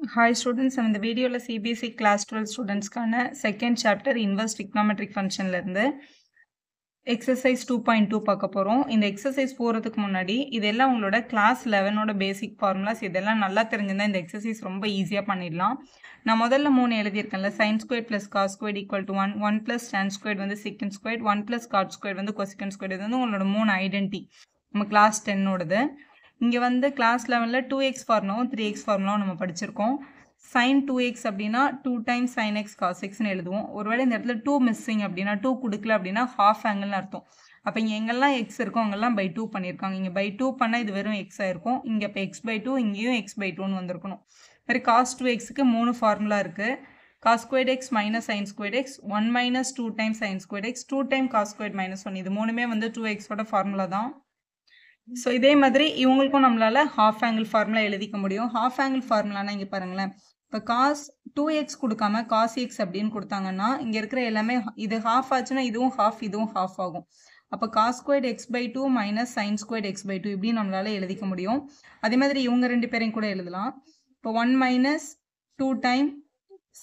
Hi students, நம்ம இந்த வீடியோல CBSE class 12 ஸ்டூடெண்ட்ஸ்க்கான செகண்ட் சாப்டர் இன்வெர்ஸ் trigonometric functionல இருந்து எக்ஸசைஸ் 2.2 பார்க்க போறோம். இந்த எக்ஸசைஸ் போறதுக்கு முன்னாடி இதெல்லாம் உங்களோட கிளாஸ் 11ஓட பேசிக் ஃபார்முலாஸ் இதெல்லாம் நல்லா தெரிஞ்சிருந்தா இந்த எக்ஸசைஸ் ரொம்ப ஈஸியா பண்ணிடலாம். நான் முதல்ல 3 எழுதியிருக்கேன்ல sin squared plus cos squared equal to 1, 1 plus tan squared வந்து secant squared, 1 plus cot squared வந்து cosecant squared. இது வந்து உங்களோட 3 ஐடென்டி நம்ம கிளாஸ் 10ஓடது. இங்க வந்து கிளாஸ் 11ல 2x ஃபார்முலாவும் 3x ஃபார்முலாவும் நம்ம படிச்சிருக்கோம். sin 2x அப்படின்னா 2 times sin x cos x ன்னு எழுதுவோம். ஒருவேளை இந்த இடத்துல 2 மிஸ்ஸிங் அப்படின்னா 2 கொடுக்கல அப்படின்னா half angle அர்த்தம். அப்ப இங்க எங்கெல்லாம் x இருக்கோ அங்கெல்லாம் by 2 பண்ணிருக்காங்க. இங்க by 2 பண்ணா இது வெறும் x ஆயிருக்கும். இங்க இப்ப x by 2 இங்கேயும் x by 2 ன்னு வந்திருக்கணும். சரி cos 2xக்கு 3 ஃபார்முலா இருக்கு. cos squared x minus sin squared x 1 minus 2 times sin squared x 2 times cos squared minus 1 இது மூணுமே வந்து 2x ஓட ஃபார்முலா தான். ஸோ இதே மாதிரி இவங்களுக்கும் நம்மளால ஹாஃப் ஆங்கிள் ஃபார்முலா எழுதிக்க முடியும். ஹாஃப் ஆங்கிள் ஃபார்முலானா இங்கே பாருங்களேன். இப்போ காஸ் 2x கொடுக்காம காஸ் எக்ஸ் அப்படின்னு கொடுத்தாங்கன்னா இங்கே இருக்கிற எல்லாமே இது ஹாஃப் ஆச்சுன்னா இதுவும் ஹாஃப் ஆகும். அப்போ cos squared x by 2 minus sine squared x by 2 இப்படின்னு நம்மளால எழுதிக்க முடியும். அதே மாதிரி இவங்க ரெண்டு பேரையும் கூட எழுதலாம். இப்போ 1 minus 2 time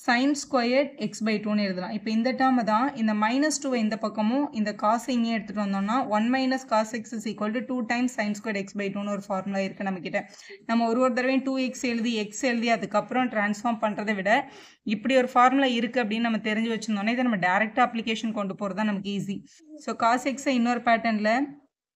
sin squared x by 2 எழுதலாம். இப்போ இந்த டேர்ம் தான் இந்த minus 2 இந்த பக்கமும் இந்த cos இங்கே எடுத்துட்டு வந்தோம்னா 1 minus cos x is equal to 2 times sin squared x by 2 ஒரு ஃபார்முலா இருக்கு நம்ம கிட்ட. நம்ம ஒரு தடவையும் 2x எழுதி x எழுதி அதுக்கப்புறம் டிரான்ஸ்ஃபார்ம் பண்றதை விட இப்படி ஒரு ஃபார்முலா இருக்கு அப்படின்னு நம்ம தெரிஞ்சு வச்சிருந்தோம்னா இதை நம்ம டைரக்டா அப்ளிகேஷன் கொண்டு போறது தான் நமக்கு ஈஸி. ஸோ cos x இன்னொரு பேட்டர்ன்ல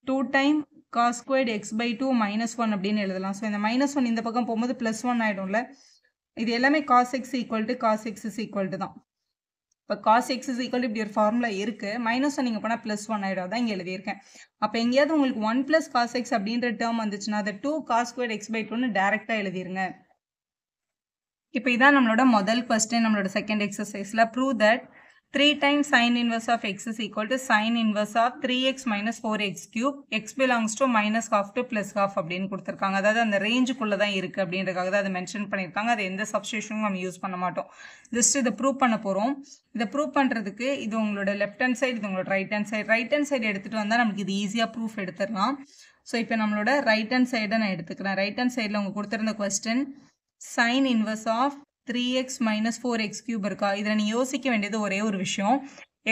2 time cos squared x by 2 minus 1 அப்படின்னு எழுதலாம். ஸோ இந்த minus 1 இந்த பக்கம் போகும்போது plus 1 ஆயிடும்ல. இது எல்லாமே cos x equal to cos x is equal to தான். இப்போ cos x is equal to இப்படி ஒரு ஃபார்முலா இருக்கு. மைனஸ் ஒன் நீங்கள் போனால் +1 ஆகிடும். அதான் இங்கே எழுதியிருக்கேன். அப்போ எங்கேயாவது உங்களுக்கு 1 plus cos x அப்படின்ற டேர்ம் வந்துச்சுன்னா அதை 2 cos squared x by 2ன்னு டேரெக்டாக எழுதிருங்க. இப்போ இதான் நம்மளோட முதல் கொஸ்டின் நம்மளோட செகண்ட் எக்ஸசைஸில் prove that 3 times sin inverse of x is equal to sin inverse of 3x minus 4x cube x belongs to minus half to plus half அப்படின்னு கொடுத்துருக்காங்க. அதாவது அந்த ரேஞ்சுக்குள்ளே தான் இருக்குது அப்படின்றதுக்காக தான் அதை மென்ஷன் பண்ணியிருக்காங்க. அது எந்த சப்ஸ்டியூஷனும் நம்ம யூஸ் பண்ண மாட்டோம். ஜஸ்ட் இதை ப்ரூவ் பண்ண போகிறோம். இதை ப்ரூவ் பண்ணுறதுக்கு இது உங்களோட லெஃப்ட் ஹேண்ட் சைடு, இது உங்களோட ரைட் ஹேண்ட் சைடு எடுத்துகிட்டு வந்தால் நமக்கு இது ஈஸியாக ப்ரூஃப் எடுத்துடலாம். ஸோ இப்போ நம்மளோட ரைட் ஹேண்ட் சைடை நான் எடுத்துக்கிறேன். ரைட் ஹேண்ட் சைடில் அவங்க கொடுத்துருந்த question sin inverse of 3x minus 4x cube இருக்கா. இதில் நீ யோசிக்க வேண்டியது ஒரே ஒரு விஷயம்.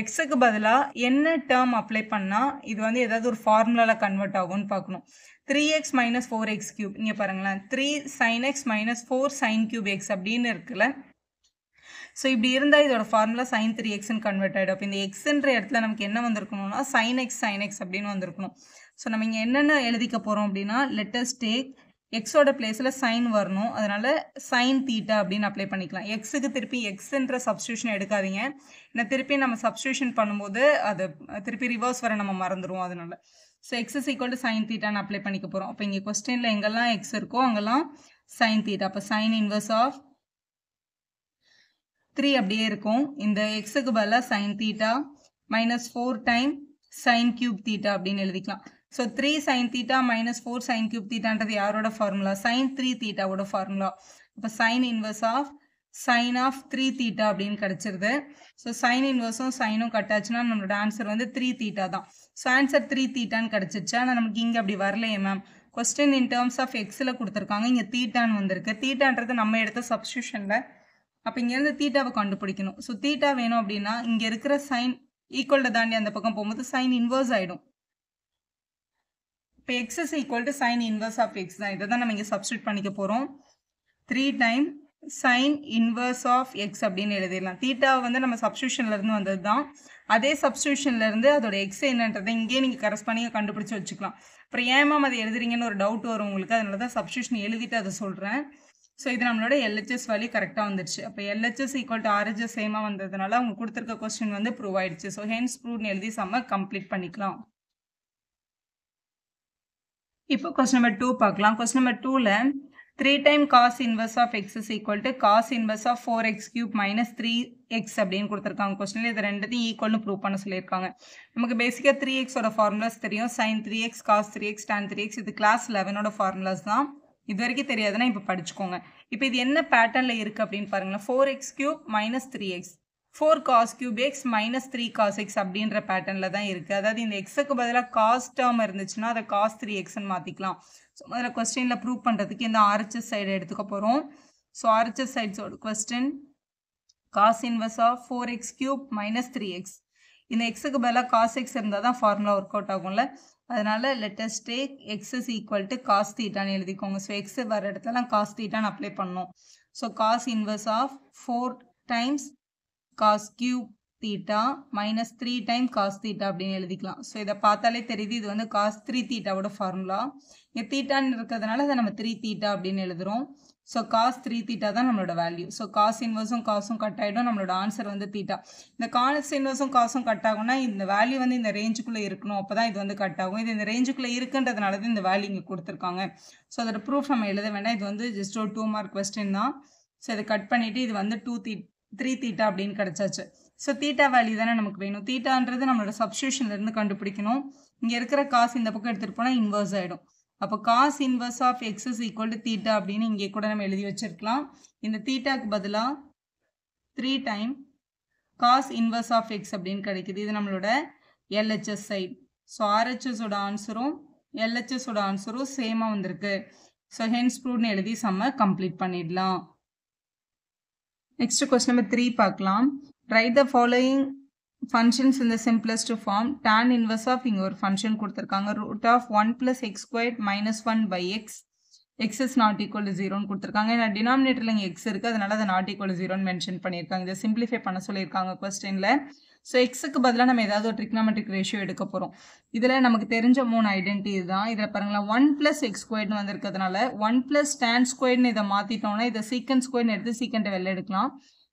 எக்ஸுக்கு பதிலாக என்ன டேர்ம் அப்ளை பண்ணால் இது வந்து ஏதாவது ஒரு ஃபார்முலாவில் கன்வெர்ட் ஆகும்னு பார்க்கணும். 3x minus 4x cube இங்கே பாருங்களேன். 3 sin x minus 4 sin cube x அப்படின்னு இருக்குல்ல. ஸோ இப்படி இருந்தால் இதோட ஃபார்முலா sin 3xன்னு கன்வெர்ட் ஆகிடும். அப்போ இந்த எக்ஸுன்ற இடத்துல நமக்கு என்ன வந்திருக்கணும்னா sin x அப்படின்னு வந்திருக்கணும். ஸோ நம்ம இங்கே என்னென்ன எழுதிக்க போகிறோம் அப்படின்னா let us take எக்ஸோட பிளேஸில் சைன் வரணும். அதனால சைன் தீட்டா அப்படின்னு அப்ளை பண்ணிக்கலாம். எக்ஸுக்கு திருப்பி எக்ஸுன்ற சப்ஸ்டியூஷன் எடுக்காதீங்க. ஏன்னா திருப்பி நம்ம சப்ஸ்டியூஷன் பண்ணும்போது அது திருப்பி ரிவர்ஸ் வர நம்ம மறந்துடுவோம். அதனால so x is equal to sine தீட்டான்னு அப்ளை பண்ணிக்க போகிறோம். அப்போ இங்கே கொஸ்டினில் எங்கெல்லாம் எக்ஸ் இருக்கோ அங்கெல்லாம் சைன் தீட்டா. அப்போ சைன் இன்வர்ஸ் ஆஃப் 3 அப்படியே இருக்கும். இந்த எக்ஸுக்கு பதிலாக sine theta minus 4 time sine cube theta அப்படின்னு எழுதிக்கலாம். So 3 sin theta minus 4 sin cube thetaன்றது யாரோட ஃபார்முலா? sin 3 thetaவோட ஃபார்முலா. அப்போ sin inverse of sin of 3 theta அப்படின்னு கிடச்சிருது. ஸோ sin inverseம் சைனும் கட்டாச்சுன்னா நம்மளோட ஆன்சர் வந்து 3 theta தான். ஸோ ஆன்சர் 3 thetaன்னு கிடச்சிருச்சு. ஆனால் நமக்கு இங்கே அப்படி வரலையே ma'am. Question in terms of எக்ஸில் கொடுத்துருக்காங்க. இங்கே தீட்டான்னு வந்திருக்கு. தீட்டான்றது நம்ம எடுத்த சப்ஸ்டியூஷனில். அப்போ இங்கேருந்து தீட்டாவை கண்டுபிடிக்கணும். ஸோ தீட்டா வேணும் அப்படின்னா இங்கே இருக்கிற சைன் ஈக்குவல்ட தாண்டி அந்த பக்கம் போகும்போது சைன் இன்வர்ஸ் ஆகிடும். இப்போ x is equal to sin inverse of x தான். இதை தான் நம்ம இங்கே சப்ஸ்டியூட் பண்ணிக்க போகிறோம். 3 time sin inverse of x அப்படின்னு எழுதிடலாம். தீட்டாவை வந்து நம்ம சப்ஸ்டியூஷன்லேருந்து வந்தது தான். அதே சப்ஸ்டியூஷன்லேருந்து அதோட எக்ஸ் என்னன்றதை இங்கேயே நீங்கள் கரஸ்பாண்டிங்காக கண்டுபிடிச்சி வச்சுக்கலாம். அப்புறம் ஏன் மேம் அதை எழுதுறீங்கன்னு ஒரு டவுட் வரும் உங்களுக்கு. அதனால தான் சப்ஸ்டியூஷன் எழுதிட்டு அதை சொல்கிறேன். ஸோ இது நம்மளோட எல்ஹெச்எஸ் வேல்யூ கரெக்டாக வந்துருச்சு. அப்போ எல்ஹெச்எஸ் ஈக்குவல் டு ஆர்ஹெச்எஸ் சேமாக வந்ததுனால அவங்க கொடுத்துருக்க கொஸ்டின் வந்து ப்ரூவ் ஆயிடுச்சு. ஸோ ஹென்ஸ் ப்ரூவ்னு எழுதி செம்ம கம்ப்ளீட் பண்ணிக்கலாம். இப்போ கொஸ்டின் நம்பர் 2 பார்க்கலாம். கொஸ்டின் நம்பர் 2ல 3 time cos inverse of x is equal to cos inverse of 4x cube minus 3x அப்படின்னு கொடுத்துருக்காங்க. கொஸ்டினில் இது ரெண்டுத்தையும் ஈக்குவல்னு ப்ரூவ் பண்ண சொல்லியிருக்காங்க. நமக்கு பேசிக்காக 3xோட ஃபார்முலாஸ் தெரியும். sin 3x cos 3x tan 3x இது கிளாஸ் 11ஓட ஃபார்முலாஸ் தான். இது வரைக்கும் தெரியாதுன்னா இப்போ படிச்சுக்கோங்க. இப்போ இது என்ன பேட்டர்னில் இருக்குது அப்படின்னு பாருங்களேன். 4x cube minus 3x 4 cos cube x minus 3 cos x அப்படின்ற பேட்டர்னில் தான் இருக்குது. அதாவது இந்த எக்ஸுக்கு பதிலாக காஸ் டேர்ம் இருந்துச்சுன்னா அதை cos 3xன்னு மாற்றிக்கலாம். ஸோ முதல்ல கொஸ்டினில் ப்ரூவ் பண்ணுறதுக்கு இந்த ஆர்ஹெச்எஸ் சைடு எடுத்துக்க போகிறோம். ஸோ RHS சைட்ஸோட question cos inverse of 4x cube minus 3x. இந்த xக்கு பதிலா cos x இருந்தால் தான் ஃபார்முலா ஒர்க் அவுட் ஆகும்ல. அதனால let us take x is equal to cos thetaன்னு எழுதிக்கோங்க. ஸோ x வர இடத்துலலாம் cos thetaன்னு அப்ளை பண்ணணும். So cos inverse of 4 times cos cube theta minus 3 times cos theta அப்படின்னு எழுதிக்கலாம். ஸோ இதை பார்த்தாலே தெரியுது இது வந்து cos 3 thetaவோட ஃபார்முலா. இங்கே தீட்டான்னு இருக்கிறதுனால அதை நம்ம 3 theta அப்படின்னு எழுதுகிறோம். ஸோ cos 3 theta தான் நம்மளோட வேல்யூ. ஸோ cos இன்வர்ஸும் காசும் கட் ஆகிடும். நம்மளோட ஆன்சர் வந்து தீட்டா. இந்த cos இன்வர்ஸும் காசும் கட் ஆகும்னா இந்த வேல்யூ வந்து இந்த ரேஞ்சுக்குள்ளே இருக்கணும். அப்போ தான் இது வந்து கட் ஆகும். இது இந்த ரேஞ்சுக்குள்ளே இருக்குன்றதுனால தான் இந்த வேல்யூ இங்கே கொடுத்துருக்காங்க. ஸோ அதோட ப்ரூஃப் நம்ம எழுத வேண்டாம். இது வந்து ஜஸ்ட் ஒரு 2 மார்க் கொஸ்டின் தான். ஸோ இதை கட் பண்ணிவிட்டு இது வந்து 3 theta அப்படின்னு கிடச்சாச்சு. ஸோ தீட்டா வேல்யூ தானே நமக்கு வேணும். தீட்டான்றது நம்மளோட சப்ஸ்டியூஷன்லேருந்து கண்டுபிடிக்கணும். இங்கே இருக்கிற காசு இந்த பக்கம் எடுத்துகிட்டு போனால் இன்வர்ஸ் ஆகிடும். அப்போ cos inverse of x is equal to theta அப்படின்னு இங்கே கூட நம்ம எழுதி வச்சிருக்கலாம். இந்த தீட்டாக்கு பதிலாக 3 time cos inverse of x அப்படின்னு கிடைக்குது. இது நம்மளோட LHS சைட். ஸோ RHSோட ஆன்சரும் LHSோட ஆன்சரும் சேமாக வந்திருக்கு. ஸோ ஹென்ஸ் ப்ரூவ்னு எழுதி சம்ம கம்ப்ளீட் பண்ணிடலாம். நெக்ஸ்ட் கொஸ்டின் நம்பர் 3 பார்க்கலாம். Right the following functions in the simplest form. Tan inverse of இங்க ஒரு function கொடுத்திருக்காங்க. root of 1 plus x squared minus 1 by x. x is not equal to 0 கொடுத்திருக்காங்க. ஏன்னா denominatorல இங்க x இருக்கு. அதனால அதை not equal to 0 மென்ஷன் பண்ணியிருக்காங்க. இதை simplify பண்ண சொல்லியிருக்காங்க கொஸ்டின்ல. ஸோ எக்ஸுக்கு பதிலாக நம்ம ஏதாவது ஒரு ட்ரிக்னாமெட்ரிக் ரேஷியோ எடுக்க போகிறோம். இதில் நமக்கு தெரிஞ்ச 3 ஐடென்டி தான். இதில் பாருங்களேன் 1 plus x squaredனு வந்திருக்கிறதுனால 1 plus tan squaredனு இதை மாற்றிட்டோம்னா இதை சீக்கன் ஸ்கொயர்னு எடுத்து சீக்கண்ட்டை வெளில எடுக்கலாம்.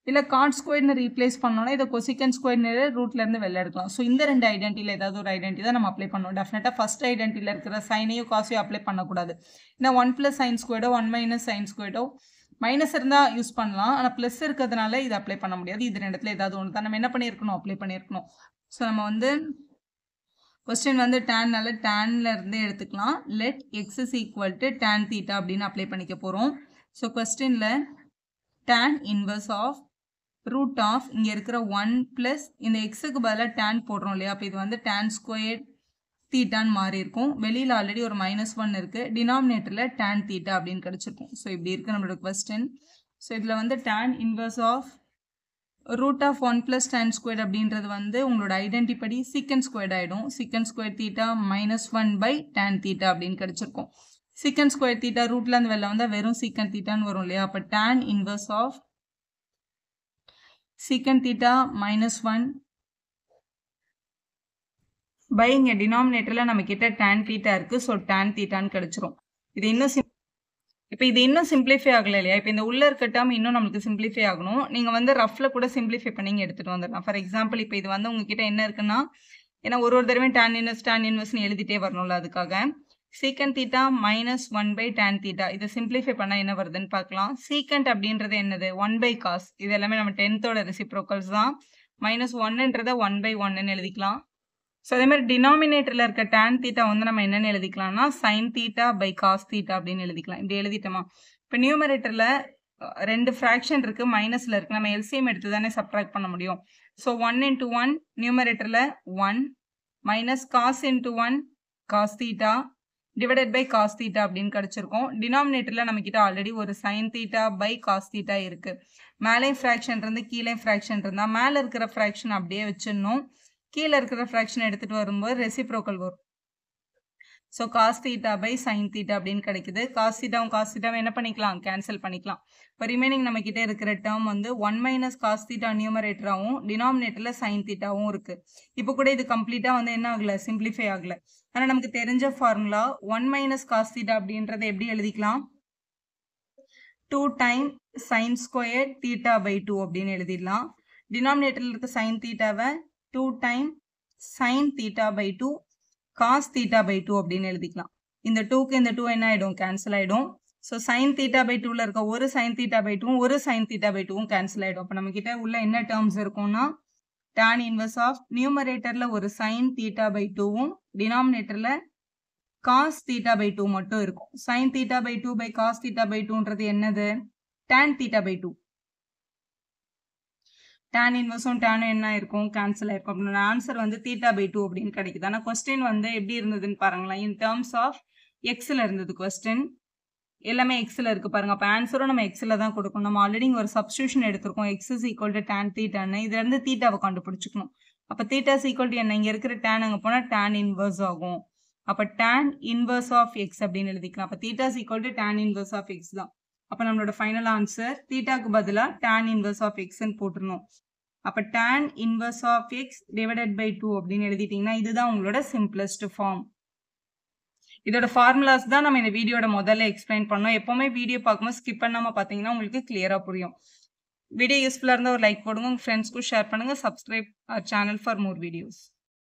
இல்லை காட் ஸ்கொயர்னு ரீப்ளேஸ் பண்ணோன்னா இதை கொசிகன் ஸ்கொயர்னு ரூட்லேருந்து வெளில எடுக்கலாம். ஸோ இந்த 2 ஐடென்டியில் ஏதாவது ஒரு ஐடென்டி தான் நம்ம அப்ளை பண்ணணும். டெஃபினட்டாக ஃபஸ்ட் ஐடென்டியில் இருக்கிற சைனையோ காசையோ அப்ளை பண்ணக்கூடாது. ஏன்னா 1 plus sin ஸ்கொயர்டோ 1 minus sin ஸ்கொயர்டோ மைனஸ் இருந்தால் யூஸ் பண்ணலாம். ஆனால் ப்ளஸ் இருக்கிறதுனால இது அப்ளை பண்ண முடியாது. இது 2 இடத்துல ஏதாவது ஒன்று தான் நம்ம என்ன பண்ணியிருக்கணும், அப்ளை பண்ணியிருக்கணும். ஸோ நம்ம வந்து கொஸ்டின் வந்து டேன்னால டேன்ல இருந்தே எடுத்துக்கலாம். Let x is equal to tan theta அப்படின்னு அப்ளை பண்ணிக்க போகிறோம். ஸோ கொஸ்டினில் tan inverse of root of இங்கே இருக்கிற 1 ப்ளஸ் இந்த எக்ஸுக்கு பதிலாக டேன் போடுறோம் இல்லையா. அப்போ இது வந்து டேன் ஸ்கொயர் தீட்டான்னு மாறி இருக்கும். வெளியில் ஆல்ரெடி ஒரு -1 இருக்குது. டினாமினேட்டரில் டேன் தீட்டா அப்படின்னு கிடச்சிருக்கும். ஸோ இப்படி இருக்குது நம்மளோட கொஸ்டின். ஸோ இதில் வந்து tan inverse of root of 1 + tan square அப்படின்றது வந்து உங்களோட ஐடென்டி படி சீக்கன் ஸ்கொயர் ஆகிடும். சீக்கன் ஸ்கொயர் தீட்டா -1/tan தீட்டா அப்படின்னு கிடச்சிருக்கும். சீக்கன் ஸ்கொயர் தீட்டா ரூட்லேருந்து வெளில வந்தால் வெறும் சீக்கன் தீட்டான்னு வரும் இல்லையா. அப்போ tan inverse of secant theta -1 by இங்க டினாமினேட்டர்ல நம்ம கிட்ட tan theta இருக்கு. ஸோ tan thetaன்னு கிடைச்சிரும். இது இன்னும் இப்போ இது இன்னும் சிம்பிளிஃபை ஆகலை இல்லையா. இப்போ இந்த உள்ள இருக்க டேர்ம் இன்னும் நமக்கு சிம்பிளிஃபை ஆகணும். நீங்கள் வந்து ரஃப்ல கூட சிம்பிளிஃபை பண்ணி எடுத்துகிட்டு வந்துடலாம். ஃபார் எக்ஸாம்பிள் இப்போ இது வந்து உங்ககிட்ட என்ன இருக்குன்னா, ஏன்னா ஒரு தடவையும் tan இன்வர்ஸ்னு எழுதிட்டே வரணும்ல. அதுக்காக secant theta -1/tan theta இதை சிம்பிளிஃபை பண்ணால் என்ன வருதுன்னு பார்க்கலாம். secant அப்படின்றது என்னது, 1/cos. இது எல்லாமே நம்ம 10th ரெசிப்ரோக்கல்ஸ் தான். -1ன்றதை 1/1ன்னு எழுதிக்கலாம். ஸோ அதே மாதிரி டினாமினேட்டரில் இருக்க tan theta வந்து நம்ம என்னென்னு எழுதிக்கலாம்னா sin theta by cos theta அப்படின்னு எழுதிக்கலாம். இப்படி எழுதிட்டோமா. இப்போ நியூமரேட்டரில் 2 ஃப்ராக்ஷன் இருக்குது, மைனஸில் இருக்குது. நம்ம எல்சிஎம் எடுத்து தானே சப்ட்ராக்ட் பண்ண முடியும். ஸோ 1 × 1 நியூமரேட்டரில் 1 minus cos × 1 cos theta divided by cos theta அப்படின்னு கிடச்சிருக்கோம். டினாமினேட்டரில் நம்மக்கிட்ட ஆல்ரெடி ஒரு sin theta by cos theta இருக்குது. மேலேயும் ஃப்ராக்ஷன் இருந்து கீழே ஃப்ராக்ஷன் இருந்தால் மேலே இருக்கிற ஃப்ராக்ஷன் அப்படியே வச்சிடணும். கீழே இருக்கிற ஃப்ராக்ஷன் எடுத்துகிட்டு வரும்போது ரெசிப்ரோக்கல் வரும். So cos theta by sin theta அப்படின்னு கிடைக்குது. cos theta என்ன பண்ணிக்கலாம், கேன்சல் பண்ணிக்கலாம். இப்போ ரிமைனிங் நம்மக்கிட்ட இருக்கிற டேர்ம் வந்து 1 - cos theta நியூமரேட்டராகவும் டினாமினேட்டரில் sin thetaவும் இருக்குது. இப்போ கூட இது கம்ப்ளீட்டாக வந்து என்ன ஆகலை, சிம்பிளிஃபை ஆகலை. ஆனால் நமக்கு தெரிஞ்ச ஃபார்முலா 1 - cos theta அப்படின்றத எப்படி எழுதிக்கலாம், 2 times sin squared theta by 2 அப்படின்னு எழுதிடலாம். டினாமினேட்டரில் இருக்க sin thetaவை 2 times sin theta by 2 cos theta by 2 அப்படின்னு எழுதிக்கலாம். இந்த 2க்கு இந்த 2 என்ன ஆகிடும், கேன்சல் ஆகிடும். ஸோ sin theta by 2ல இருக்க ஒரு sin theta by 2 ஒரு sin theta by 2 கேன்சல் ஆகிடும். அப்போ நம்மக்கிட்ட உள்ள என்ன டேர்ம்ஸ் இருக்கும்னா tan இன்வர்ஸ் ஆஃப் நியூமரேட்டரில் ஒரு sin theta by 2வும் டினாமினேட்டரில் cos theta by 2 மட்டும் இருக்கும். sin theta by 2 by cos theta by 2ன்றது என்னது, tan theta by 2. tan இன்வர்ஸும் டேனும் என்ன இருக்கும், கேன்சல் ஆயிருக்கும். அப்படின்னா ஆன்சர் வந்து theta by 2 அப்படின்னு கிடைக்குது. ஆனால் கொஸ்டின் வந்து எப்படி இருந்ததுன்னு பாருங்களேன். இன் டேர்ம்ஸ் ஆஃப் எக்ஸில் இருந்தது கொஸ்டின். எல்லாமே எக்ஸில் இருக்குது பாருங்கள். அப்போ ஆன்சரும் நம்ம எக்ஸில் தான் கொடுக்கணும். நம்ம ஆல்ரெடி இங்கே ஒரு சப்ஸ்டியூஷன் எடுத்திருக்கோம். X is equal to tan தீட்டான்னு. இதுலேருந்து தீட்டாவை கண்டுபிடிச்சிக்கணும். அப்போ தீட்டா இஸ் ஈக்குவல் டு என்ன? இங்கே இருக்கிற டேன் அங்கே போனால் டேன் இன்வர்ஸ் ஆகும். அப்போ டேன் இன்வர்ஸ் ஆஃப் எக்ஸ் அப்படின்னு எழுதிக்கலாம். அப்போ theta is equal to tan inverse of x தான். அப்போ நம்மளோட ஃபைனல் ஆன்சர் தீட்டாக்கு பதிலாக டேன் இன்வர்ஸ் ஆஃப் எக்ஸ்ன்னு போட்டுருணும். அப்போ tan inverse of x divided by 2 அப்படின்னு எழுதிட்டிங்கன்னா இதுதான் உங்களோட சிம்பிளஸ்ட் ஃபார்ம். இதோட ஃபார்முலாஸ் தான் நம்ம இந்த வீடியோட முதல்ல எக்ஸ்பிளைன் பண்ணோம். எப்போவுமே வீடியோ பார்க்கும்போது ஸ்கிப் பண்ணாமல் பார்த்தீங்கன்னா உங்களுக்கு கிளியராக புரியும். வீடியோ யூஸ்ஃபுல்லாக இருந்தால் ஒரு லைக் போடுங்க, உங்கள் ஃப்ரெண்ட்ஸ்க்கும் ஷேர் பண்ணுங்கள். Subscribe our channel for more videos.